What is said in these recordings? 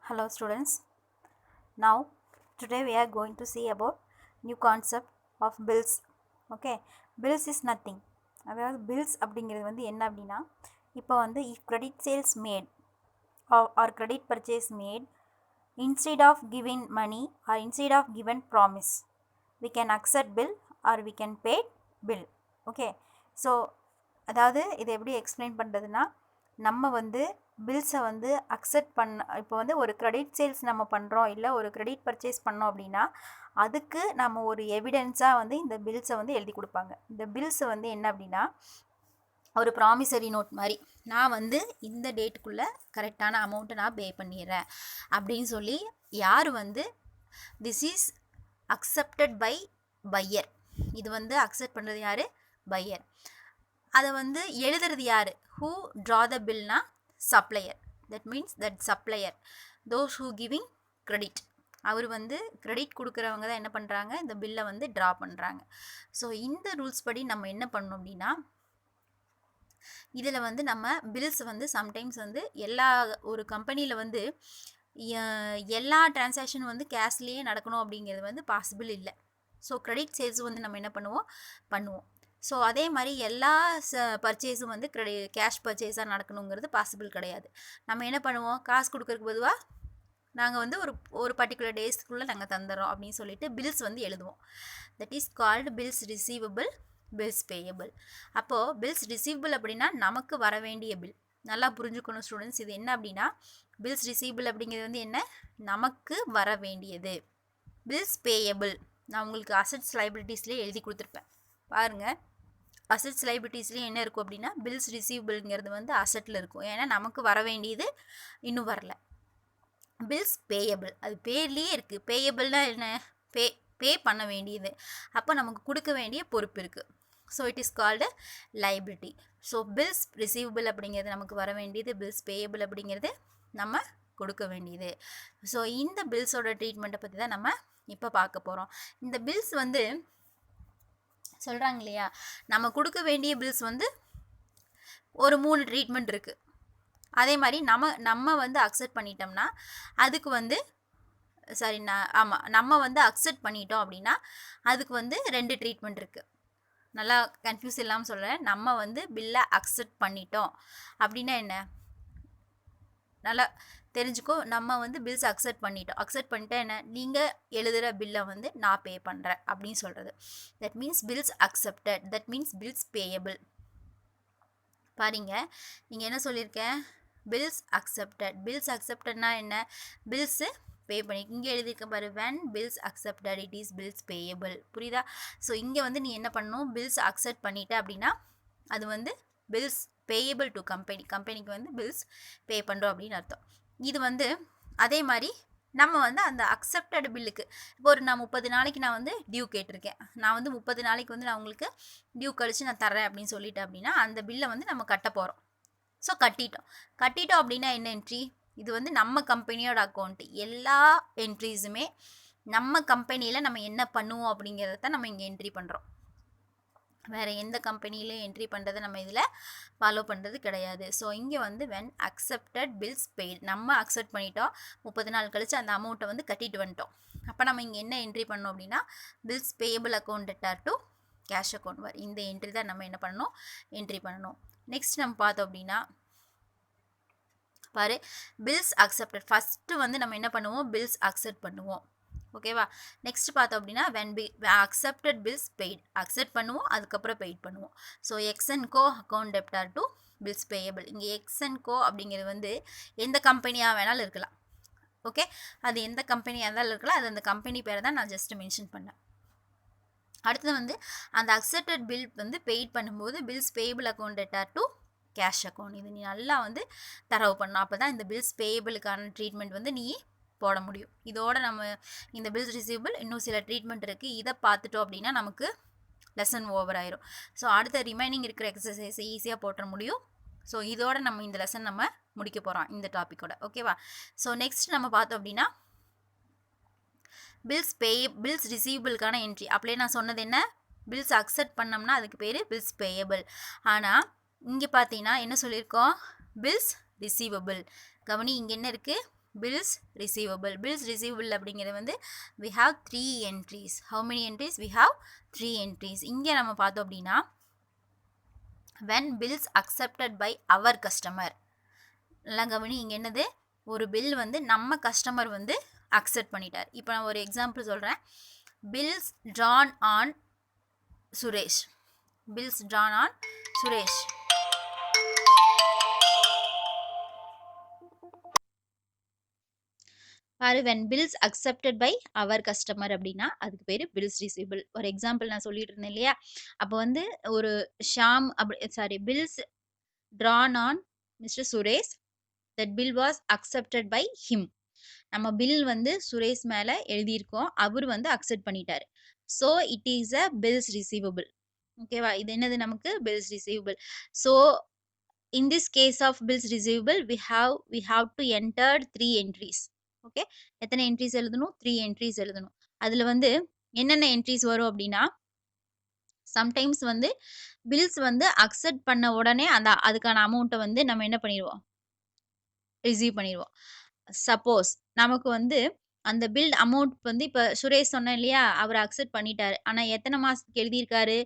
Hello students. Now today we are going to see about new concept of bills. Okay, bills is nothing. அதாவது bills அப்படிங்கிறது வந்து என்ன அப்படின்னா இப்போ வந்து if credit sales made or credit purchase made instead of giving money or instead of given promise we can accept bill or we can pay bill. Okay, so அதாவது இதை எப்படி எக்ஸ்பிளைன் பண்ணுறதுன்னா நம்ம வந்து பில்ஸை வந்து அக்செப்ட் இப்போ வந்து ஒரு கிரெடிட் சேல்ஸ் நம்ம பண்ணுறோம் இல்லை ஒரு கிரெடிட் பர்ச்சேஸ் பண்ணோம் அப்படின்னா அதுக்கு நம்ம ஒரு எவிடென்ஸாக வந்து இந்த பில்ஸை வந்து எழுதி கொடுப்பாங்க. இந்த பில்ஸை வந்து என்ன அப்படின்னா ஒரு ப்ராமிசரி நோட் மாதிரி, நான் வந்து இந்த டேட்டுக்குள்ளே கரெக்டான அமௌண்ட்டை நான் பே பண்ணிடுறேன் அப்படின்னு சொல்லி யார் வந்து this is accepted by buyer, இது வந்து அக்செப்ட் பண்ணுறது யார்? பையர். அதை வந்து எழுதுறது யார்? ஹூ ட்ரா த பில்னா supplier. That means that supplier those who giving credit, அவர் வந்து கிரெடிட் கொடுக்குறவங்க தான் என்ன பண்ணுறாங்க, இந்த பில்லை வந்து ட்ரா பண்ணுறாங்க. ஸோ இந்த ரூல்ஸ் படி நம்ம என்ன பண்ணணும் அப்படின்னா இதில் வந்து நம்ம பில்ஸ் வந்து சம்டைம்ஸ் வந்து ஒரு கம்பெனியில் வந்து எல்லா டிரான்சாக்ஷனும் வந்து கேஷ்லேயே நடக்கணும் அப்படிங்கிறது வந்து பாசிபிள் இல்லை. ஸோ கிரெடிட் சேல்ஸ் வந்து நம்ம என்ன பண்ணுவோம். ஸோ அதே மாதிரி எல்லா பர்ச்சேஸும் வந்து கேஷ் பர்ச்சேஸாக நடக்கணுங்கிறது பாசிபிள் கிடையாது. நம்ம என்ன பண்ணுவோம், காசு கொடுக்கறதுக்கு பொதுவாக நாங்கள் வந்து ஒரு பர்டிகுலர் டேஸ்க்குள்ளே நாங்கள் தந்துடுறோம் அப்படின்னு சொல்லிட்டு பில்ஸ் வந்து எழுதுவோம். That is called bills receivable, bills payable. அப்போது பில்ஸ் ரிசீவபிள் அப்படின்னா நமக்கு வர வேண்டிய பில். நல்லா புரிஞ்சுக்கணும் ஸ்டூடெண்ட்ஸ், இது என்ன அப்படின்னா பில்ஸ் ரிசீவபிள் அப்படிங்கிறது வந்து என்ன, நமக்கு வர வேண்டியது. பில்ஸ் பேயபிள் நான் உங்களுக்கு அசெட்ஸ் லைபிலிட்டிஸ்லேயே எழுதி கொடுத்துருப்பேன் பாருங்கள். அசெட்ஸ் லைபிலிட்டிஸ்லேயே என்ன இருக்கும் அப்படின்னா பில்ஸ் ரிசீவபிள்ங்கிறது வந்து அசெட்டில் இருக்கும், ஏன்னா நமக்கு வர வேண்டியது இன்னும் வரல. பில்ஸ் பேயபிள் அது பேர்லேயே இருக்குது. பேயபிள்னா என்ன, பே பண்ண வேண்டியது, அப்போ நமக்கு கொடுக்க வேண்டிய பொறுப்பு இருக்குது. So it is called liability. So bills receivable அப்படிங்கிறது நமக்கு வர வேண்டியது, பில்ஸ் பேயபிள் அப்படிங்கிறது நம்ம கொடுக்க வேண்டியது. ஸோ இந்த பில்ஸோட ட்ரீட்மெண்ட்டை பற்றி தான் நம்ம இப்போ பார்க்க போகிறோம். இந்த பில்ஸ் வந்து சொல்கிறாங்க இல்லையா, நம்ம கொடுக்க வேண்டிய பில்ஸ் வந்து ஒரு 3 ட்ரீட்மெண்ட் இருக்குது. அதே மாதிரி நம்ம வந்து அக்செப்ட் பண்ணிட்டோம்னா அதுக்கு வந்து நம்ம வந்து அக்செப்ட் பண்ணிட்டோம் அப்படின்னா அதுக்கு வந்து 2 ட்ரீட்மெண்ட் இருக்குது. நல்லா கன்ஃபியூஸ் இல்லாமல் சொல்கிறேன். நம்ம வந்து பில்லை அக்செப்ட் பண்ணிட்டோம் அப்படின்னா என்ன, நல்லா தெரிஞ்சுக்கோ. நம்ம வந்து பில்ஸ் அக்செப்ட் பண்ணிட்டா என்ன, நீங்கள் எழுதுகிற பில்லை வந்து நான் பே பண்ணுறேன் அப்படின்னு சொல்கிறது. That means bills accepted, that means bills payable. பாருங்க, நீங்கள் என்ன சொல்லியிருக்கேன், பில்ஸ் அக்செப்டட். பில்ஸ் அக்செப்டட்னா என்ன, பில்ஸு பே பண்ணி இங்கே எழுதியிருக்க பாரு, when bills accepted it is bills payable. புரியுதா? ஸோ இங்கே வந்து நீ என்ன பண்ணணும், பில்ஸ் அக்செப்ட் பண்ணிட்ட அப்படின்னா அது வந்து பில்ஸ் பேயபிள் டு கம்பெனிக்கு வந்து பில்ஸ் பே பண்ணுறோம் அப்படின்னு அர்த்தம். இது வந்து அதே மாதிரி நம்ம வந்து அந்த அக்செப்டட் பில்லுக்கு இப்போ நான் 30 நாளைக்கு நான் வந்து டியூ கேட்டிருக்கேன், நான் வந்து 30 நாளைக்கு வந்து நான் உங்களுக்கு டியூ கழித்து நான் தர்றேன் அப்படின்னு சொல்லிட்டேன் அப்படின்னா அந்த பில்லை வந்து நம்ம கட்ட போகிறோம். ஸோ கட்டிட்டோம் அப்படின்னா என்ன என்ட்ரி, இது வந்து நம்ம கம்பெனியோட அக்கௌண்ட்டு. எல்லா என்ட்ரிஸுமே நம்ம கம்பெனியில் நம்ம என்ன பண்ணுவோம் அப்படிங்கிறத தான் நம்ம இங்கே என்ட்ரி பண்ணுறோம். வேறு எந்த கம்பெனிலையும் என்ட்ரி பண்ணுறதை நம்ம இதில் ஃபாலோ பண்ணுறது கிடையாது. ஸோ இங்கே வந்து when accepted bills paid, நம்ம அக்செப்ட் பண்ணிட்டோம், 30 நாள் கழித்து அந்த அமௌண்ட்டை வந்து கட்டிட்டு வந்துட்டோம். அப்போ நம்ம இங்கே என்ன என்ட்ரி பண்ணோம் அப்படின்னா bills payable account debtor to cash account வர இந்த என்ட்ரி தான் நம்ம என்ன பண்ணணும், என்ட்ரி பண்ணணும். நெக்ஸ்ட் நம்ம பார்த்தோம் அப்படின்னா பாரு, பில்ஸ் அக்செப்டட். ஃபஸ்ட்டு வந்து நம்ம என்ன பண்ணுவோம், பில்ஸ் அக்செப்ட் பண்ணுவோம். ஓகேவா? நெக்ஸ்ட் பார்த்தோம் அப்படின்னா when accepted bills paid, accept பண்ணுவோம், அதுக்கப்புறம் பெய்ட் பண்ணுவோம். So X and co account debtor to bills payable. இங்கே எக்ஸ் அண்ட் கோ அப்படிங்கிறது வந்து எந்த கம்பெனியாக வேணாலும் இருக்கலாம். ஓகே, அது எந்த கம்பெனியாக இருந்தாலும் இருக்கலாம், அது அந்த கம்பெனி பேரை தான் நான் ஜஸ்ட் மென்ஷன் பண்ணேன். அடுத்தது வந்து அந்த அக்செப்டட் பில் வந்து பெய்ட் பண்ணும்போது bills payable account debtor to cash account. இது நீ நல்லா வந்து தரவு பண்ணணும், அப்போ தான் இந்த பில்ஸ் பேயபிளுக்கான ட்ரீட்மெண்ட் வந்து நீ போட முடியும். இதோட நம்ம இந்த பில்ஸ் ரிசீவபிள் இன்னும் சில ட்ரீட்மெண்ட் இருக்குது, இதை பார்த்துட்டோம் அப்படின்னா நமக்கு லெசன் ஓவர் ஆயிரும். ஸோ அடுத்த ரிமைனிங் இருக்கிற எக்ஸசைஸை ஈஸியாக போட்ட முடியும். ஸோ இதோட நம்ம இந்த லெசன் நம்ம முடிக்க போகிறோம் இந்த டாப்பிக்கோட. ஓகேவா? ஸோ நெக்ஸ்ட் நம்ம பார்த்தோம் அப்படின்னா பில்ஸ் ரிசீவபிளுக்கான என்ட்ரி. அப்படியே நான் சொன்னது என்ன, பில்ஸ் அக்செப்ட் பண்ணோம்னா அதுக்கு பேர் பில்ஸ் பேயபிள். ஆனால் இங்கே பார்த்தீங்கன்னா என்ன சொல்லியிருக்கோம், பில்ஸ் ரிசீவபிள். கவனி, இங்கே என்ன இருக்குது, bills receivable. Bills receivable அப்படிங்கிறது வந்து we have 3 entries. How many entries? We have 3 entries. இங்கே நம்ம பார்த்தோம் அப்படின்னா when bills accepted by our customer. நல்லா கவனி, இங்கே என்னது, ஒரு பில் வந்து நம்ம கஸ்டமர் வந்து அக்செப்ட் பண்ணிட்டார். இப்போ நான் ஒரு எக்ஸாம்பிள் சொல்கிறேன். Bills drawn on Suresh. Bills drawn on Suresh. பாரு, when bills accepted by our customer அப்படின்னா அதுக்கு பேர் bills receivable. ஒரு எக்ஸாம்பிள் நான் சொல்லிட்டு இருந்தேன் இல்லையா, அப்போ வந்து ஒரு ஷாம் bills drawn on Mr. Suresh, that bill was accepted by him. நம்ம பில் வந்து சுரேஷ் மேல எழுதியிருக்கோம், அவர் வந்து அக்செப்ட் பண்ணிட்டாரு. So it is a bills receivable. ஓகேவா, இது என்னது, நமக்கு bills receivable. So in this case of bills receivable we have to enter 3 entries. Okay, எத்தனை என்ட்ரிஸ் எழுதணும், 3 என்ட்ரிஸ் எழுதணும். அதுல வந்து என்னென்ன என்ட்ரிஸ் வரும் அப்படின்னா, சம்டைம்ஸ் வந்து பில்ஸ் வந்து அக்செப்ட் பண்ண உடனே அதுக்கான அமௌண்ட்டை வந்து நம்ம என்ன பண்ணிடுவோம், ரிசீவ் பண்ணிடுவோம். சப்போஸ் நமக்கு வந்து அந்த பில் அமௌண்ட் வந்து இப்போ சுரேஷ் சொன்னேன் இல்லையா, அவர் அக்செப்ட் பண்ணிட்டாரு, ஆனால் எத்தனை மாதத்துக்கு எழுதியிருக்காரு,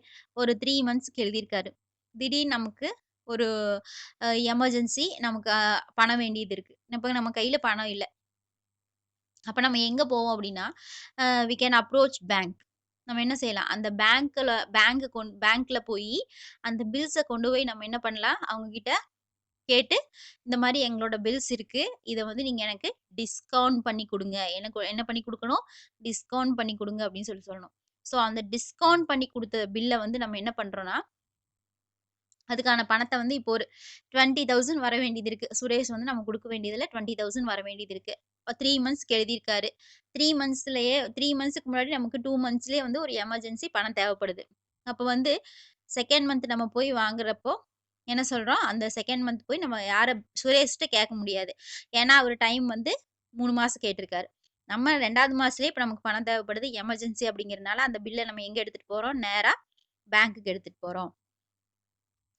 ஒரு 3 மந்த்ஸ்க்கு எழுதியிருக்காரு. திடீர்னு நமக்கு ஒரு எமர்ஜென்சி, நமக்கு பணம் வேண்டியது இருக்கு, இப்போ நம்ம கையில் பணம் இல்லை. அப்போ நம்ம எங்கே போவோம் அப்படின்னா, வி கேன் அப்ரோச் பேங்க். நம்ம என்ன செய்யலாம், அந்த பேங்க்கில் போய் அந்த பில்ஸை கொண்டு போய் நம்ம என்ன பண்ணலாம், அவங்க கிட்ட கேட்டு, இந்த மாதிரி எங்களோட பில்ஸ் இருக்கு, இதை வந்து நீங்கள் எனக்கு டிஸ்கவுண்ட் பண்ணி கொடுங்க, எனக்கு என்ன பண்ணி கொடுக்கணும், டிஸ்கவுண்ட் பண்ணி கொடுங்க அப்படின்னு சொல்லணும். ஸோ அந்த டிஸ்கவுண்ட் பண்ணி கொடுத்த பில்லை வந்து நம்ம என்ன பண்ணுறோன்னா, அதுக்கான பணத்தை வந்து இப்போ ஒரு 20,000 வர வேண்டியது இருக்கு. சுரேஷ் வந்து நம்ம கொடுக்க வேண்டியதில் 20,000 வர வேண்டியது இருக்கு. 3 மந்த்ஸ்க்கு எழுதியிருக்காரு. 3 மந்த்ஸ்க்கு முன்னாடி நமக்கு 2 மந்த்ஸ்லேயே வந்து ஒரு எமர்ஜென்சி பணம் தேவைப்படுது. அப்போ வந்து செகண்ட் மந்த் நம்ம போய் வாங்குறப்போ என்ன சொல்றோம், அந்த செகண்ட் மந்த் போய் நம்ம சுரேஷ்கிட்ட கேட்க முடியாது. ஏன்னா அவர் டைம் வந்து 3 மாசம் கேட்டிருக்காரு. நம்ம 2வது மாசத்துலேயே இப்போ நமக்கு பணம் தேவைப்படுது, எமர்ஜென்சி அப்படிங்கிறதுனால அந்த பில்லை நம்ம எங்கே எடுத்துட்டு போறோம், நேரா பேங்க்குக்கு எடுத்துட்டு போறோம்.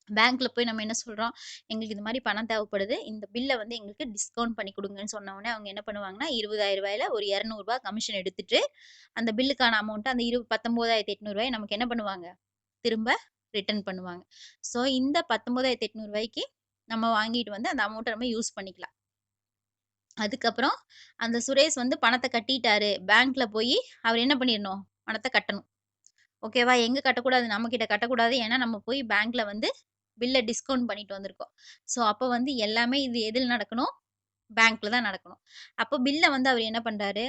பேங்க்ல போய் நம்ம என்ன சொல்றோம், எங்களுக்கு இது மாதிரி பணம் தேவைப்படுது, இந்த பில்லை வந்து எங்களுக்கு டிஸ்கவுண்ட் பண்ணி கொடுங்கன்னு சொன்ன உடனே அவங்க என்ன பண்ணுவாங்கன்னா, 20,000 ரூபாயில ஒரு 200 ரூபாய் கமிஷன் எடுத்துட்டு அந்த பில்லுக்கான அமௌண்ட் அந்த 19,800 ரூபாய் நமக்கு என்ன பண்ணுவாங்க, திரும்ப ரிட்டர்ன் பண்ணுவாங்க. ஸோ இந்த 19,800 ரூபாய்க்கு நம்ம வாங்கிட்டு வந்து அந்த அமௌண்ட்டை நம்ம யூஸ் பண்ணிக்கலாம். அதுக்கப்புறம் அந்த சுரேஷ் வந்து பணத்தை கட்டிட்டாரு, பேங்க்ல போய் அவர் என்ன பண்ணிடணும், பணத்தை கட்டணும். ஓகேவா, எங்க கட்டக்கூடாது, நம்ம கிட்ட கட்டக்கூடாது. ஏன்னா நம்ம போய் பேங்க்ல வந்து பில்லை டிஸ்கவுண்ட் பண்ணிட்டு வந்திருக்கோம். ஸோ அப்போ வந்து எல்லாமே இது எதில் நடக்கணும், பேங்க்ல தான் நடக்கணும். அப்போ பில்லை வந்து அவர் என்ன பண்றாரு,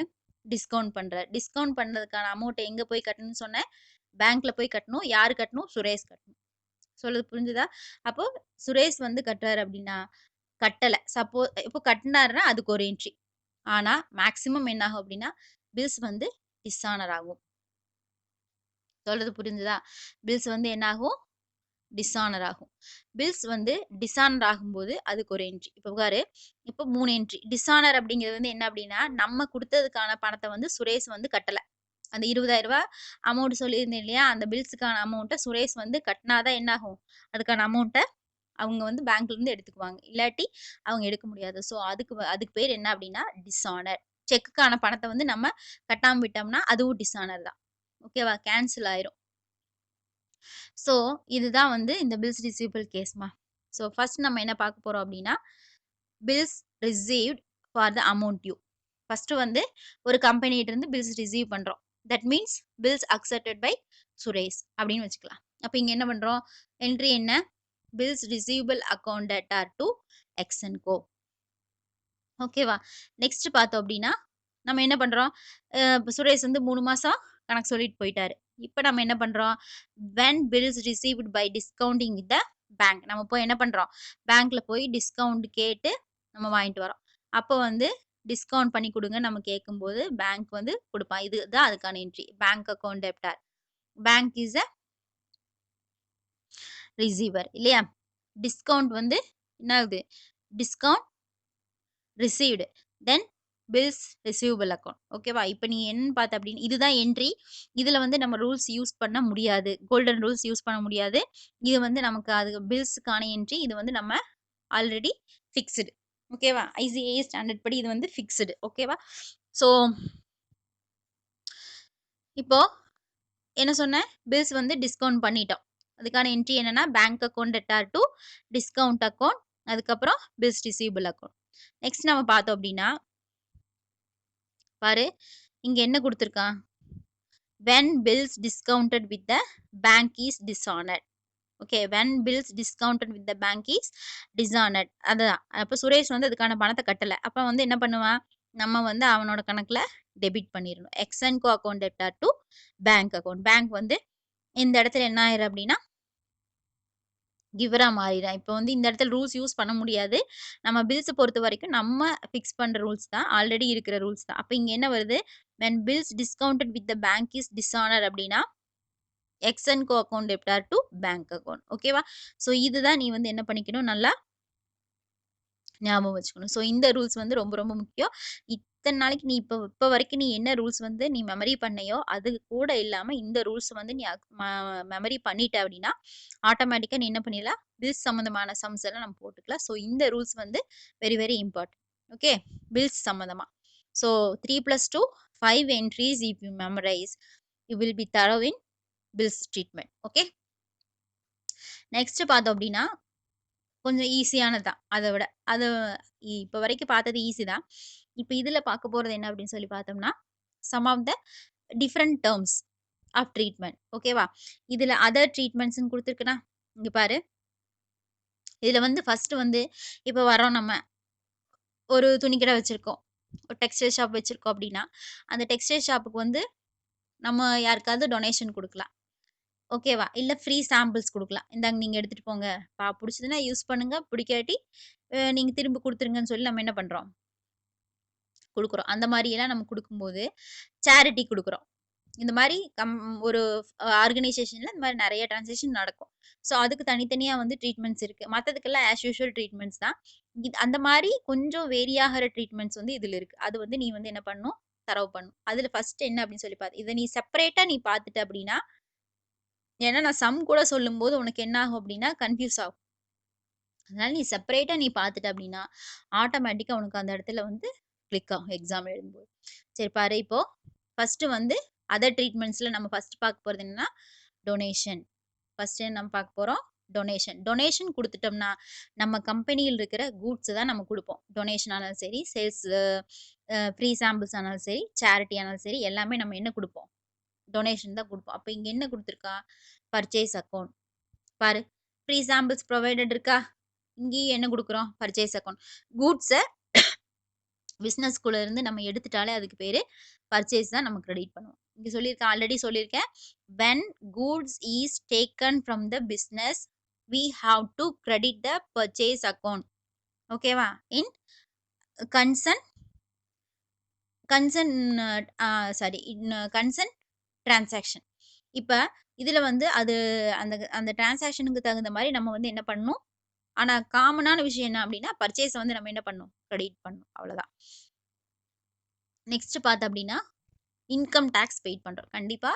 டிஸ்கவுண்ட் பண்றாரு. டிஸ்கவுண்ட் பண்ணதுக்கான அமௌண்ட்டை எங்க போய் கட்டணும்னு சொன்னேன், பேங்க்ல போய் கட்டணும். யாரு கட்டணும், சுரேஷ் கட்டணும். சொல்றது புரிஞ்சுதா? அப்போ சுரேஷ் வந்து கட்டுறாரு அப்படின்னா, கட்டலை, இப்போ கட்டினாருன்னா அதுக்கு ஒரு என்ட்ரி. ஆனா மேக்சிமம் என்ன ஆகும் அப்படின்னா, பில்ஸ் வந்து டிஸ்ஆனர் ஆகும். சொல்றது புரிஞ்சுதா? பில்ஸ் வந்து என்ன ஆகும், டிஸ்ஆனர் ஆகும். பில்ஸ் வந்து டிஸ்ஆனர் ஆகும்போது அதுக்கு ஒரு என்ட்ரி. இப்போ பாரு, இப்போ 3 என்ட்ரி. டிஸ்ஆனர் அப்படிங்கிறது வந்து என்ன அப்படின்னா, நம்ம கொடுத்ததுக்கான பணத்தை வந்து சுரேஷ் வந்து கட்டலை. அந்த 20,000 ரூபாய் அமௌண்ட் சொல்லியிருந்தேன் இல்லையா, அந்த பில்ஸுக்கான அமௌண்ட்டை சுரேஷ் வந்து கட்டினாதான் என்ன ஆகும், அதுக்கான அமௌண்ட்டை அவங்க வந்து பேங்க்ல இருந்து எடுத்துக்குவாங்க, இல்லாட்டி அவங்க எடுக்க முடியாது. ஸோ அதுக்கு பேர் என்ன அப்படின்னா டிஸ்ஆனர். செக்குக்கான பணத்தை வந்து நம்ம கட்டாம விட்டோம்னா அதுவும் டிஸ்ஆனர் தான். ஓகேவா, கேன்சல் ஆயிரும். ஸோ இதுதான் வந்து இந்த பில்ஸ் ரிசீவபிள் கேஸ்மா. ஸோ ஃபர்ஸ்ட் நம்ம என்ன பார்க்க போறோம் அப்படின்னா, bills received for the amount due. First வந்து ஒரு கம்பெனிகிட்ட இருந்து பில்ஸ் ரிசீவ் பண்றோம். That means bills accepted by Suresh அப்படின்னு வச்சுக்கலாம். அப்போ இங்க என்ன பண்றோம், என்ட்ரி என்ன, bills receivable account debtor to X and Co. ஓகேவா, நெக்ஸ்ட் பார்த்தோம் அப்படின்னா நம்ம என்ன பண்றோம், சுரேஷ் வந்து 3 மாசம் கணக்கு சொல்லிட்டு போயிட்டாரு. இப்போ நம்ம என்ன பண்றோம், when bills received by discounting with the bank, நம்ம போய் என்ன பண்றோம், பேங்க்ல போய் டிஸ்கவுண்ட் கேட்டு நம்ம வாங்கிட்டு வரோம். அப்போ வந்து டிஸ்கவுண்ட் பண்ணி கொடுங்க நம்ம கேட்கும்போது பேங்க் வந்து கொடுப்பான். இதுதான் அதுக்கான entry, bank account டெப்டார். Bank is a receiver இல்லையா. டிஸ்கவுண்ட் வந்து என்ன ஆகுது, டிஸ்கவுண்ட் ரிசீவ்டு, தென் பில்ஸ் ரிசீவபிள் அக்கௌண்ட். ஓகேவா, இப்போ நீ என்ன பார்த்த அப்படின்னு, இதுதான் என்ட்ரி. இதில் வந்து நம்ம ரூல்ஸ் யூஸ் பண்ண முடியாது, கோல்டன் ரூல்ஸ் யூஸ் பண்ண முடியாது. இது வந்து நமக்கு அது பில்ஸுக்கான என்ட்ரி, இது வந்து நம்ம ஆல்ரெடி ஃபிக்ஸ்டு. ஓகேவா? ஐசிஏஏ ஸ்டாண்டர்ட் படி இது வந்து ஃபிக்ஸ்டு. ஓகேவா? ஸோ இப்போ என்ன சொன்னேன்? பில்ஸ் வந்து டிஸ்கவுண்ட் பண்ணிட்டோம். அதுக்கான என்ட்ரி என்னன்னா, bank account debtor two discount account. அதுக்கப்புறம் பில்ஸ் ரிசீவபிள் அக்கவுண்ட். நெக்ஸ்ட் நம்ம பார்த்தோம் அப்டின்னா, பாரு இங்க என்ன குடுத்துருக்கான்? when bills discounted with the bank is dishonored. Okay when bills discounted with the bank is dishonored. அதுதான். அப்ப சுரேஷ் வந்து அதுக்கான பணத்த கட்டல. அப்ப வந்து என்ன பண்ணுவான்? நம்ம வந்து அவனோட கணக்குல டெபிட் பண்ணிரணும். X and Co account debtor to bank account. Bank வந்து இந்த இடத்துல என்ன ஆயிரும் அப்டின்னா, கிவரா மாறிடும். இப்போ வந்து இந்த இடத்துல ரூல்ஸ் யூஸ் பண்ண முடியாது. நம்ம பில்ஸ் பொறுத்தவரைக்கும் நம்ம ஃபிக்ஸ் பண்ற ரூல்ஸ் தான். ஆல்ரெடி இருக்கிற ரூல்ஸ் தான். அப்ப இங்க என்ன வருது? when bills discounted with the bank is dishonored அப்டின்னா, X and Co account debtor to bank account. ஓகேவா? ஸோ இதுதான் நீ வந்து என்ன பண்ணிக்கணும்? நல்லா ஞாபகம் வச்சுக்கணும். ஸோ இந்த ரூல்ஸ் வந்து ரொம்ப ரொம்ப முக்கியம். இத்தன நாளைக்கு நீ இப்ப வரைக்கும் நீ என்ன ரூல்ஸ் வந்து நீ மெமரி பண்ணையோ, அது கூட இல்லாம இந்த ரூல்ஸ் வந்து நீ மெமரி பண்ணிட்ட அப்டின்னா, ஆட்டோமேட்டிக்கா நீ என்ன பண்ணிடலாம்? பில்ஸ் சம்மந்தமான சம்ஸ் எல்லாம் நம்ம போட்டுக்கலாம். ஸோ இந்த ரூல்ஸ் வந்து very very important. Okay. Bills சம்மந்தமா. So 3+2 5 entries if you memorize you will be thorough in bills treatment. Okay. Next பார்த்தோம் அப்டின்னா, கொஞ்சம் ஈஸியானது தான். அத விட. அது இப்ப வரைக்கும் பார்த்தது ஈஸி தான். இப்ப இதுல பார்க்க போறது என்ன அப்படின்னு சொல்லி பார்த்தோம்னா, some of the different terms of treatment. ஓகேவா? இதுல அதர் ட்ரீட்மெண்ட்ஸ்ன்னு குடுத்துருக்குனா, இங்க பாரு. இதுல வந்து ஃபர்ஸ்ட் வந்து இப்ப வர்றோம் நம்ம. ஒரு துணி கடை வச்சிருக்கோம். ஒரு டெக்ஸ்டைல் ஷாப் வச்சிருக்கோம் அப்படின்னா, அந்த டெக்ஸ்டைல் ஷாப்புக்கு வந்து நம்ம யாருக்காவது டொனேஷன் குடுக்கலாம். ஓகேவா? இல்ல ஃப்ரீ சாம்பிள்ஸ் குடுக்கலாம். இந்தாங்க நீங்க எடுத்துட்டு போங்க. புடிச்சதுன்னா யூஸ் பண்ணுங்க. பிடிக்காட்டி நீங்க திரும்ப குடுத்துருங்கன்னு சொல்லி நம்ம என்ன பண்றோம்? குடுக்குறோம். அந்த மாரியெல்லாம் நம்ம குடுக்கும்போது, சேரிட்டி குடுக்குறோம். இந்த மாரி ஒரு ஆர்கனைசேஷன்ல இந்த மாரி நெறைய டிரான்சாக்ஷன் நடக்கும். ஸோ அதுக்கு தனித்தனியா வந்து ட்ரீட்மெண்ட்ஸ் இருக்கு. மத்ததுக்கெல்லாம் ஆஸ் யூசுவல் ட்ரீட்மெண்ட்ஸ் தான். அந்த மாரி கொஞ்சம் வேரி ஆகுற ட்ரீட்மெண்ட்ஸ் வந்து இதுல இருக்கு. அது வந்து நீ வந்து என்ன பண்ணணும்? தரவு பண்ணணும். அதுல ஃபர்ஸ்ட் என்ன அப்படின்னு சொல்லி பாரு. இத நீ செப்பரேட்டா நீ பார்த்துட்ட அப்படின்னா, ஏன்னா நான் சம் கூட சொல்லும்போது உனக்கு என்ன ஆகும் அப்படின்னா, கன்ஃப்யூஸ் ஆகும். அதனால நீ செப்பரேட்டா நீ பார்த்துட்ட அப்படின்னா, ஆட்டோமேட்டிக்கா உனக்கு அந்த இடத்துல வந்து கிளிக் ஆகும் எக்ஸாம் எழுதும்போது. சரி பாரு இப்போ ஃபர்ஸ்ட் வந்து அதர் ட்ரீட்மெண்ட்ஸ்ல நம்ம ஃபர்ஸ்ட் பார்க்க போறது என்னன்னா, டொனேஷன். ஃபர்ஸ்ட் நம்ம பார்க்க போறோம் டொனேஷன். டொனேஷன் குடுத்துட்டோம்னா, நம்ம கம்பெனியில் இருக்கிற கூட்ஸ் தான் நம்ம குடுப்போம். டொனேஷன் ஆனாலும் சரி, சேல்ஸ் ஃப்ரீ சாம்பிள்ஸ் ஆனாலும் சரி, சேரிட்டி ஆனாலும் சரி, எல்லாமே நம்ம என்ன குடுப்போம்? டொனேஷன் தான் குடுப்போம். அப்ப இங்க என்ன குடுத்துருக்கா? Purchase account. பாரு. ஃப்ரீ சாம்பிள்ஸ் புரொவைடட் இருக்கா? இங்கேயும் என்ன குடுக்குறோம்? Purchase account. கூட்ஸ பிசினஸ்குள்ள இருந்து நம்ம எடுத்துட்டாலே அதுக்கு பேரு பர்ச்சேஸ் தான் நம்ம கிரெடிட் பண்ணுவோம். இங்க சொல்லியிருக்கேன் ஆல்ரெடி சொல்லியிருக்கேன். when goods is taken from the business we have to credit the purchase account. ஓகேவா? in concern concern sorry in concern transaction. இப்ப இதுல வந்து அது அந்த அந்த டிரான்சாக்ஷனுக்கு தகுந்த மாரி நம்ம வந்து என்ன பண்ணணும்? ஆனா காமனான விஷயம் என்ன அப்டின்னா, பர்ச்சேஸ வந்து நம்ம என்ன பண்ணணும்? கிரெடிட் பண்ணணும். அவ்வளவுதான். நெக்ஸ்ட் பார்த்தோம் அப்டின்னா, இன்கம் டாக்ஸ் பெய்ட் பண்றோம். கண்டிப்பா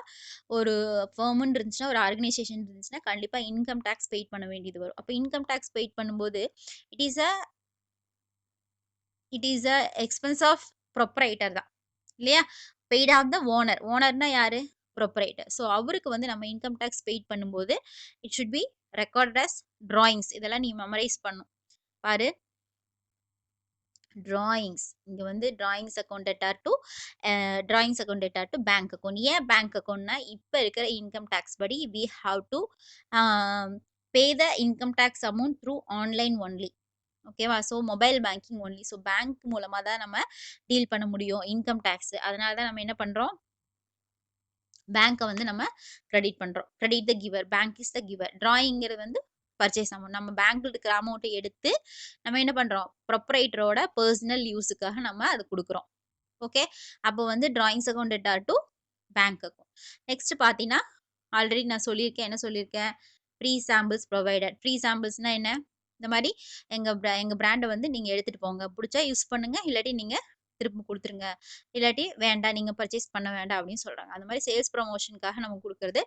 ஒரு ஃபர்ம்ன்னு இருந்துச்சுன்னா, ஒரு ஆர்கனைசேஷன் இருந்துச்சுன்னா, கண்டிப்பா இன்கம் டாக்ஸ் பெய்ட் பண்ண வேண்டியது வரும். அப்ப இன்கம் டாக்ஸ் பெய்ட் பண்ணும்போது, it is a it is a expense of proprietor தான். இல்லையா? Paid of the owner. ஓனர்னா யாரு? புரொப்ரைட்டர். ஸோ அவருக்கு வந்து நம்ம இன்கம் டாக்ஸ் பெய்ட் பண்ணும்போது, it should be recorded as drawings. இதெல்லாம் நீ மெமரைஸ் பண்ணணும். பாரு. டிராயிங்ஸ். இங்க வந்து drawings account debtor to drawings account debtor to bank account. ஏன் பேங்க் அக்கவுண்ட்னா, இப்ப இருக்கிற இன்கம் டாக்ஸ் படி we have to pay the income tax amount through online only. ஓகேவா? So mobile banking only. So bank மூலமா தான் நம்ம டீல் பண்ண முடியும் இன்கம் டாக்ஸ். அதனால தான் நம்ம என்ன பண்றோம்? பேங்க்க வந்து நம்ம கிரெடிட் பண்றோம். Credit the giver. Bank is the giver. டிராயிங்கிறது வந்து பர்ச்சேஸ் அமௌண்ட். நம்ம பேங்க்ல இருக்கிற அமௌண்ட்ட எடுத்து நம்ம என்ன பண்றோம்? புரொப்ரைட்டரோட பெர்சனல் யூஸுக்காக நம்ம அது குடுக்குறோம். ஓகே. அப்போ வந்து drawings account debtor to bank account. Next பார்த்தீங்கன்னா, ஆல்ரெடி நான் சொல்லியிருக்கேன். என்ன சொல்லியிருக்கேன்? Free samples provided. ஃப்ரீ சாம்பிள்ஸ்னா என்ன? இந்த மாரி எங்க பிராண்ட வந்து நீங்க எடுத்துட்டு போங்க. புடிச்சா யூஸ் பண்ணுங்க. இல்லாட்டி நீங்க திரும்ப குடுத்துருங்க. இல்லாட்டி வேண்டாம் நீங்க பர்ச்சேஸ் பண்ண வேண்டாம் அப்படின்னு சொல்றாங்க. அந்த மாரி சேல்ஸ் ப்ரமோஷனுக்காக நம்ம குடுக்குறது.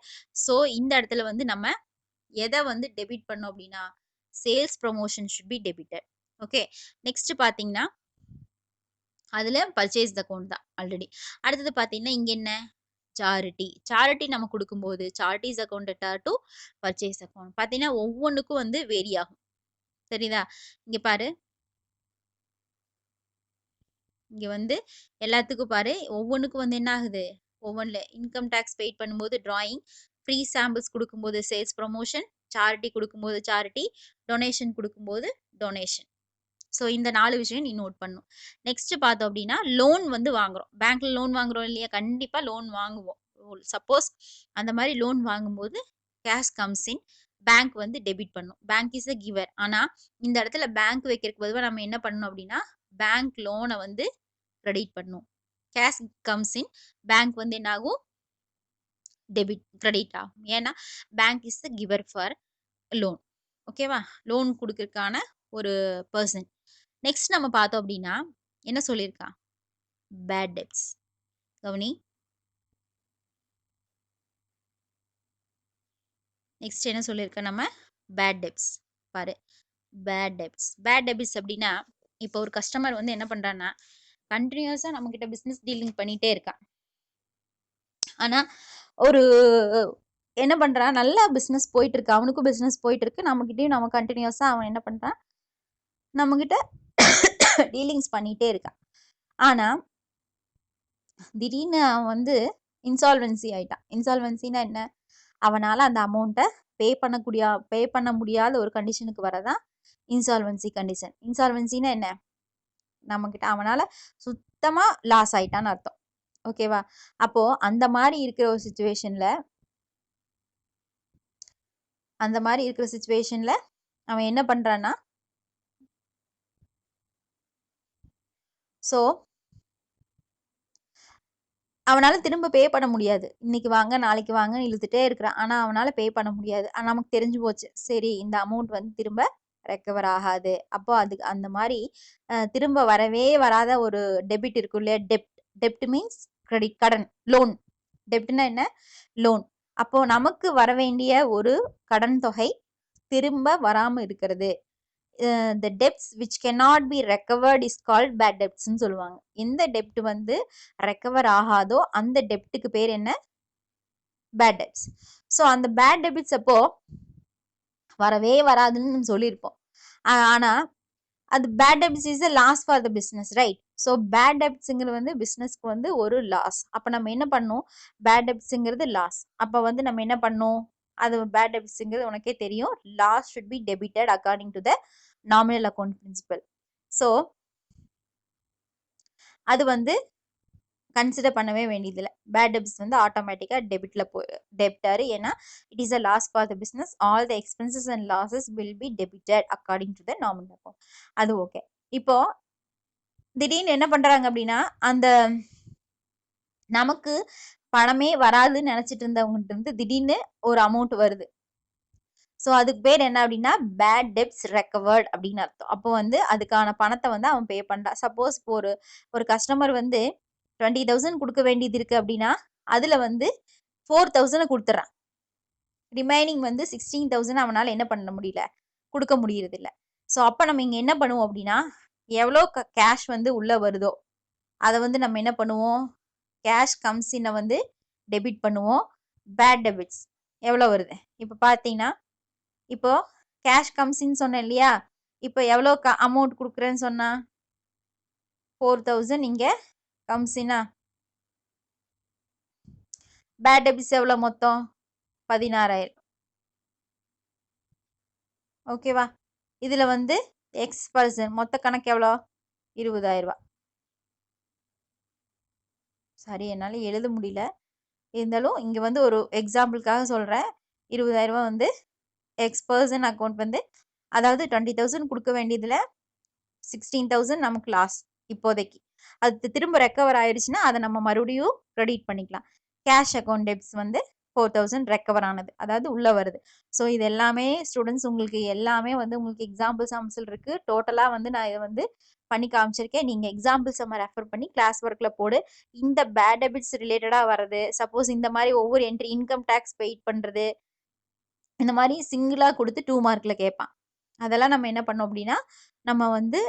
ஸோ இந்த இடத்துல வந்து நம்ம எத வந்து டெபிட் பண்ணோம் அப்படின்னா, sales promotion should be debited. Okay. Next பார்த்தீங்கன்னா, அதுல பர்ச்சேஸ் அக்கவுண்ட் தான் ஆல்ரெடி. அடுத்தது பார்த்தீங்கன்னா, இங்க என்ன? சாரிட்டி. சாரிட்டி நம்ம குடுக்கும்போது, சாரிட்டீஸ் அக்கவுண்ட் டூ பர்ச்சேஸ் அக்கவுண்ட். பார்த்தீங்கன்னா, ஒவ்வொன்னுக்கும் வந்து வேரி ஆகும். தெரியுதா? இங்க பாரு. இங்க வந்து எல்லாத்துக்கும் பாரு, ஒவ்வொன்னுக்கும் வந்து என்ன ஆகுது? ஒவ்வொன்ல இன்கம் டாக்ஸ் பெய்ட் பண்ணும்போது டிராயிங், ஃப்ரீ சாம்பிள்ஸ் குடுக்கும்போது சேல்ஸ் ப்ரமோஷன், சாரிட்டி குடுக்கும்போது சாரிட்டி, டொனேஷன் குடுக்கும்போது டொனேஷன். ஸோ இந்த 4 விஷயம் நீ நோட் பண்ணணும். நெக்ஸ்ட் பார்த்தோம் அப்படின்னா, லோன் வந்து வாங்குறோம். பேங்க்ல லோன் வாங்குறோம் இல்லையா? கண்டிப்பா லோன் வாங்குவோம். சப்போஸ் அந்த மாரி லோன் வாங்கும்போது கேஷ் கம்ஸ் இன். பேங்க் வந்து டெபிட் பண்ணும். Bank is a giver. ஆனா இந்த இடத்துல பேங்க் வைக்கிறதுக்கு பதிலா நம்ம என்ன பண்ணணும் அப்படின்னா, பேங்க் லோன வந்து கிரெடிட் பண்ணும். Cash comes in. பேங்க் வந்து என்ன ஆகும்? கிரெடிட் ஆகும். ஏன்னா bank is the giver for loan. ஓகேவா? லோன் குடுக்கறதுக்கான ஒரு பெர்சன். நெக்ஸ்ட் நம்ம பார்த்தோம் அப்படின்னா, என்ன சொல்லியிருக்கான்? Bad debts. கவனி. நெக்ஸ்ட் என்ன சொல்லியிருக்கோம் நம்ம? Bad debts. பாரு. Bad debts. பேட் டெப்ட்ஸ் அப்படின்னா, இப்போ ஒரு கஸ்டமர் வந்து என்ன பண்றான்னா, கன்டினியூஸா நம்மகிட்ட பிசினஸ் டீலிங் பண்ணிட்டே இருக்கான். ஆனா, ஒரு என்ன பண்றான்? நல்லா பிசினஸ் போயிட்டு இருக்கு. அவனுக்கும் பிசினஸ் போயிட்டு இருக்கு. நம்மகிட்டயும் நம்ம கன்டினியூஸா அவன் என்ன பண்றான்? நம்மகிட்ட டீலிங்ஸ் பண்ணிட்டே இருக்கான். ஆனா, திடீர்னு அவன் வந்து இன்சால்வென்சி ஆயிட்டான். இன்சால்வென்சினா என்ன? அவனால அந்த அமௌண்ட்ட பே பண்ண முடியாத ஒரு கண்டிஷனுக்கு வரதான் இன்சால்வென்சி கண்டிஷன். இன்சால்வென்சினா என்ன? நம்மகிட்ட அவனால சுத்தமா லாஸ் ஆயிட்டான்னு அர்த்தம். ஓகேவா? அப்போ அந்த மாரி இருக்கிற ஒரு சிச்சுவேஷன்ல அவன் என்ன பண்றான்னா, சோ அவனால திரும்ப பே பண்ண முடியாது. இன்னைக்கு வாங்க, நாளைக்கு வாங்கன்னு இழுத்துட்டே இருக்கிறான். ஆனா அவனால பே பண்ண முடியாது. ஆனா நமக்கு தெரிஞ்சு போச்சு. சரி இந்த அமௌண்ட் வந்து திரும்ப ரெக்கவர் ஆகாது. அப்போ அதுக்கு அந்த மாரி திரும்ப வரவே வராத ஒரு டெபிட் இருக்கும் இல்லையா? டெப்ட் மீன்ஸ் கடன். லோன். டெப்ட்னா என்ன? லோன். அப்போ நமக்கு வர வேண்டிய ஒரு கடன் தொகை திரும்ப வராம இருக்கிறது. the debts which cannot be recovered is called bad debts ன்னு சொல்லுவாங்க. எந்த டெப்ட் வந்து ரெக்கவர் ஆகாதோ அந்த டெப்ட்டுக்கு பேர் என்ன? Bad debts. ஸோ அந்த பேட் டெபிட்ஸ் அப்போ வரவே வராதுன்னு சொல்லியிருப்போம். ஆனா அது bad debts is a loss for the business, right? So bad டெப்ட்ஸுங்கிறது வந்து பிஸ்னஸ்க்கு வந்து ஒரு லாஸ். அப்போ நம்ம என்ன பண்ணணும்? பேட் டெப்ட்ஸுங்கிறது லாஸ். அப்போ வந்து நம்ம என்ன பண்ணணும்? அது பேட் டெப்ட்ஸுங்கிறது உனக்கே தெரியும். Loss should be debited according to the nominal account principal. So அது வந்து கன்சிடர் பண்ணவே வேண்டியதில்லை. பேட் டெப்ட்ஸ் வந்து ஆட்டோமேட்டிக்காக டெபிட்டாரு. ஏன்னா it is a loss for the business. All the expenses and losses will be debited according to the nominal account. அது okay. இப்போ திடீர்னு என்ன பண்றாங்க அப்படின்னா, அந்த நமக்கு பணமே வராதுன்னு நினைச்சிட்டு இருந்தவங்ககிட்ட இருந்து திடீர்னு ஒரு அமௌண்ட் வருது. ஸோ அதுக்கு பேர் என்ன அப்படின்னா, பேட் டெப்ட்ஸ் ரெக்கவர்ட் அப்படின்னு அர்த்தம். அப்போ வந்து அதுக்கான பணத்தை வந்து அவன் பே பண்றான். சப்போஸ் இப்போ ஒரு ஒரு கஸ்டமர் வந்து 20,000 கொடுக்க வேண்டியது இருக்கு அப்படின்னா, அதுல வந்து 4,000 கொடுத்துறான். ரிமைனிங் வந்து 16,000 அவனால என்ன பண்ண முடியல? கொடுக்க முடியறது இல்ல. ஸோ அப்ப நம்ம இங்க என்ன பண்ணுவோம் அப்படின்னா, எவ்வளோ கேஷ் வந்து உள்ள வருதோ அதை வந்து நம்ம என்ன பண்ணுவோம்? கேஷ் கம்ஸ் இன்ன வந்து டெபிட் பண்ணுவோம். பேட் டெபிட்ஸ் எவ்வளோ வருது? இப்போ பார்த்தீங்கன்னா, இப்போ கேஷ் கம்ஸ்ன்னு சொன்னேன் இல்லையா? இப்போ எவ்வளோ அமௌண்ட் கொடுக்குறேன்னு சொன்னா? 4,000 இங்க கம்ஸினா? பேட் டெபிட்ஸ் எவ்வளோ மொத்தம்? 16,000. ஓகேவா? இதுல வந்து எக்ஸ் பர்சன் மொத்த கணக்கு எவ்வளோ? 20,000 ரூபாய். சரி, என்னால எழுத முடியல. இருந்தாலும் இங்க வந்து ஒரு எக்ஸாம்பிளுக்காக சொல்றேன். 20,000 ரூபாய் வந்து எக்ஸ் பர்சன் அக்கௌண்ட் வந்து, அதாவது 20,000 கொடுக்க வேண்டியதுல 16,000 நமக்கு லாஸ் இப்போதைக்கு. அது திரும்ப ரெக்கவர் ஆயிடுச்சுன்னா அதை நம்ம மறுபடியும் கிரெடிட் பண்ணிக்கலாம். கேஷ் அக்கௌண்ட் டெப்ட்ஸ் வந்து 4,000 ரெக்கவர் ஆனது, அதாவது உள்ள வருது. ஸோ இது எல்லாமே ஸ்டூடெண்ட்ஸ் உங்களுக்கு எல்லாமே வந்து உங்களுக்கு எக்ஸாம்பிள் சம்ஸில் இருக்கு. டோட்டலா வந்து நான் இதை வந்து பண்ணி காமிச்சிருக்கேன். நீங்க எக்ஸாம்பிள் சம்ம ரெஃபர் பண்ணி கிளாஸ் ஒர்க்ல போடு. இந்த பேட் டெபிட்ஸ் ரிலேட்டடா வர்றது, சப்போஸ் இந்த மாதிரி ஒவ்வொரு என்ட்ரி இன்கம் டேக்ஸ் பெய்ட் பண்றது, இந்த மாதிரி சிங்கிளா கொடுத்து 2 மார்க்ல கேட்பான். அதெல்லாம் நம்ம என்ன பண்ணோம் அப்படின்னா, நம்ம வந்து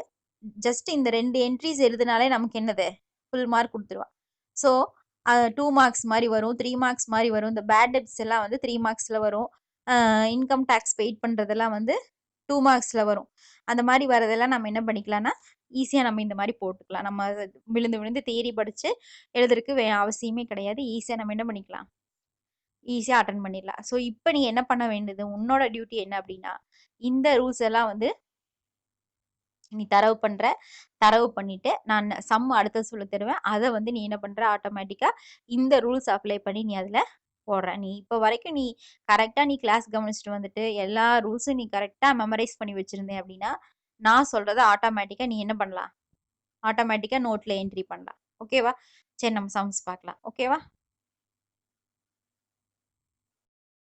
ஜஸ்ட் இந்த 2 என்ட்ரீஸ் எழுதுனாலே நமக்கு என்னது? ஃபுல் மார்க் குடுத்துருவா. ஸோ, 2 மார்க்ஸ் மாரி வரும், 3 மார்க்ஸ் மாரி வரும். இந்த பேட் டெப்ட்ஸ் எல்லாம் வந்து 3 மார்க்ஸ்ல வரும். இன்கம் டாக்ஸ் பெய்ட் பண்றதெல்லாம் வந்து 2 மார்க்ஸ்ல வரும். அந்த மாரி வரதெல்லாம் நம்ம என்ன பண்ணிக்கலாம்னா, ஈஸியா நம்ம இந்த மாரி போட்டுக்கலாம். நம்ம விழுந்து விழுந்து தியரி படிச்சு எழுதுறதுக்கு அவசியமே கிடையாது. ஈஸியா நம்ம என்ன பண்ணிக்கலாம்? ஈஸியா அட்டெண்ட் பண்ணிடலாம். ஸோ, இப்ப நீ என்ன பண்ண வேண்டியது? உன்னோட டியூட்டி என்ன அப்படின்னா, இந்த ரூல்ஸ் எல்லாம் வந்து நீ தரவு பண்ற. தரவு பண்ணிட்டு, நான் சம் அடுத்து சொல்லி தருவேன். அத வந்து நீ என்ன பண்ற, ஆட்டோமேட்டிக்கா இந்த ரூல்ஸ் அப்ளை பண்ணி நீ அதுல போடுற. நீ இப்ப வரைக்கும் நீ கரெக்ட்டா நீ கிளாஸ் கவனிச்சுட்டு வந்துட்டு, எல்லா ரூல்ஸும் நீ கரெக்ட்டா மெமரைஸ் பண்ணி வச்சிருந்தேன் அப்டின்னா, நான் சொல்றத ஆட்டோமேட்டிக்கா நீ என்ன பண்ணலாம்? ஆட்டோமேட்டிக்கா நோட்ல என்ட்ரி பண்ணலாம். ஓகேவா? சரி நம்ம சம்ஸ் பார்க்கலாம். ஓகேவா?